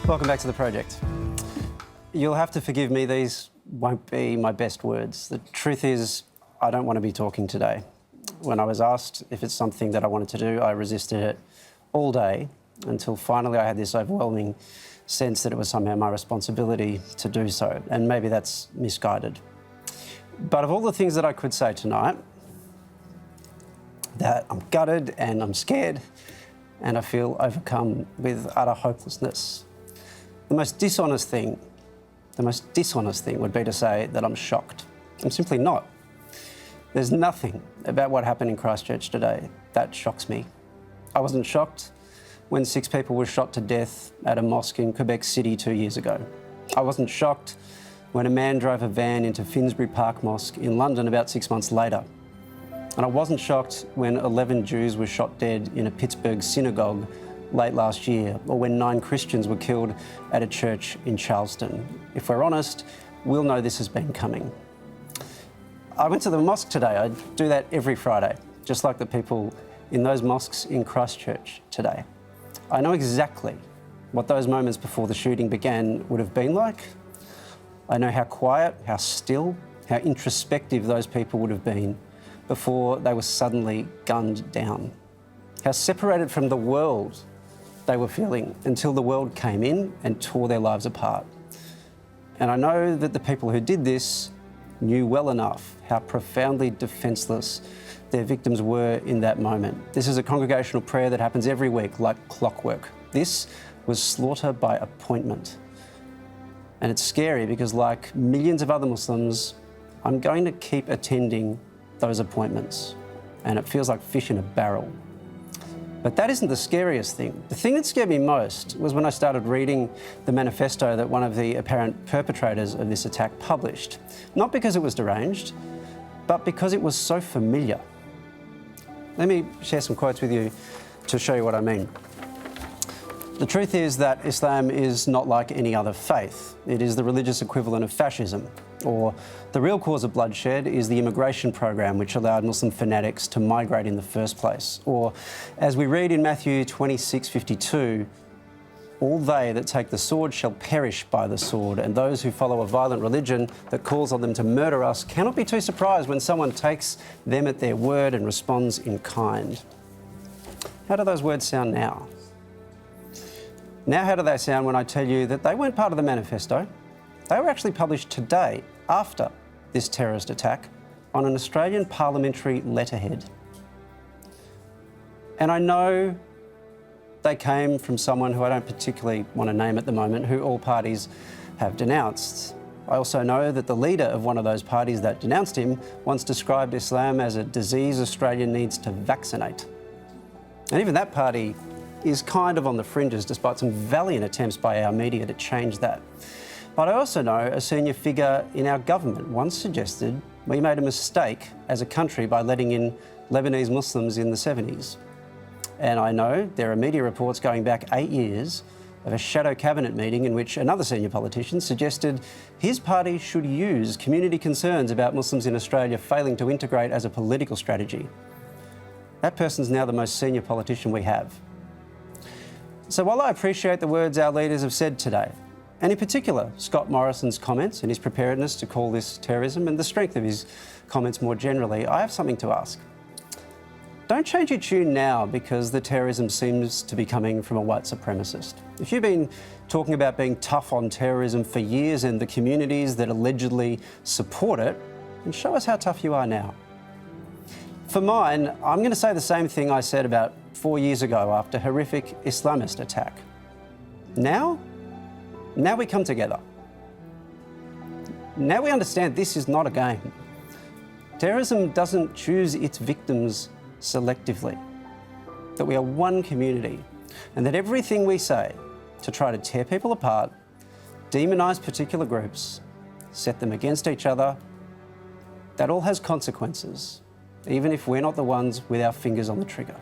Welcome back to The Project. You'll have to forgive me, these won't be my best words. The truth is, I don't want to be talking today. When I was asked if it's something that I wanted to do, I resisted it all day until finally I had this overwhelming sense that it was somehow my responsibility to do so, and maybe that's misguided. But of all the things that I could say tonight, that I'm gutted and I'm scared and I feel overcome with utter hopelessness. The most dishonest thing would be to say that I'm shocked. I'm simply not. There's nothing about what happened in Christchurch today that shocks me. I wasn't shocked when 6 people were shot to death at a mosque in Quebec City 2 years ago. I wasn't shocked when a man drove a van into Finsbury Park Mosque in London about 6 months later. And I wasn't shocked when 11 Jews were shot dead in a Pittsburgh synagogue late last year, or when 9 Christians were killed at a church in Charleston. If we're honest, we'll know this has been coming. I went to the mosque today. I do that every Friday, just like the people in those mosques in Christchurch today. I know exactly what those moments before the shooting began would have been like. I know how quiet, how still, how introspective those people would have been before they were suddenly gunned down. How separated from the world they were feeling until the world came in and tore their lives apart. And I know that the people who did this knew well enough how profoundly defenceless their victims were in that moment. This is a congregational prayer that happens every week like clockwork. This was slaughter by appointment. And it's scary because, like millions of other Muslims, I'm going to keep attending those appointments, and it feels like fish in a barrel. But that isn't the scariest thing. The thing that scared me most was when I started reading the manifesto that one of the apparent perpetrators of this attack published. Not because it was deranged, but because it was so familiar. Let me share some quotes with you to show you what I mean. The truth is that Islam is not like any other faith. It is the religious equivalent of fascism. Or the real cause of bloodshed is the immigration program which allowed Muslim fanatics to migrate in the first place. Or, as we read in Matthew 26:52, all they that take the sword shall perish by the sword, and those who follow a violent religion that calls on them to murder us cannot be too surprised when someone takes them at their word and responds in kind. How do those words sound now? Now how do they sound when I tell you that they weren't part of the manifesto? They were actually published today, after this terrorist attack, on an Australian parliamentary letterhead. And I know they came from someone who I don't particularly want to name at the moment, who all parties have denounced. I also know that the leader of one of those parties that denounced him once described Islam as a disease Australia needs to vaccinate. And even that party is kind of on the fringes, despite some valiant attempts by our media to change that. But I also know a senior figure in our government once suggested we made a mistake as a country by letting in Lebanese Muslims in the 70s. And I know there are media reports going back 8 years of a shadow cabinet meeting in which another senior politician suggested his party should use community concerns about Muslims in Australia failing to integrate as a political strategy. That person's now the most senior politician we have. So while I appreciate the words our leaders have said today, and in particular Scott Morrison's comments and his preparedness to call this terrorism and the strength of his comments more generally, I have something to ask. Don't change your tune now because the terrorism seems to be coming from a white supremacist. If you've been talking about being tough on terrorism for years and the communities that allegedly support it, then show us how tough you are now. For mine, I'm going to say the same thing I said about 4 years ago after a horrific Islamist attack. Now we come together. Now we understand this is not a game. Terrorism doesn't choose its victims selectively. That we are one community, and that everything we say to try to tear people apart, demonise particular groups, set them against each other, that all has consequences, even if we're not the ones with our fingers on the trigger.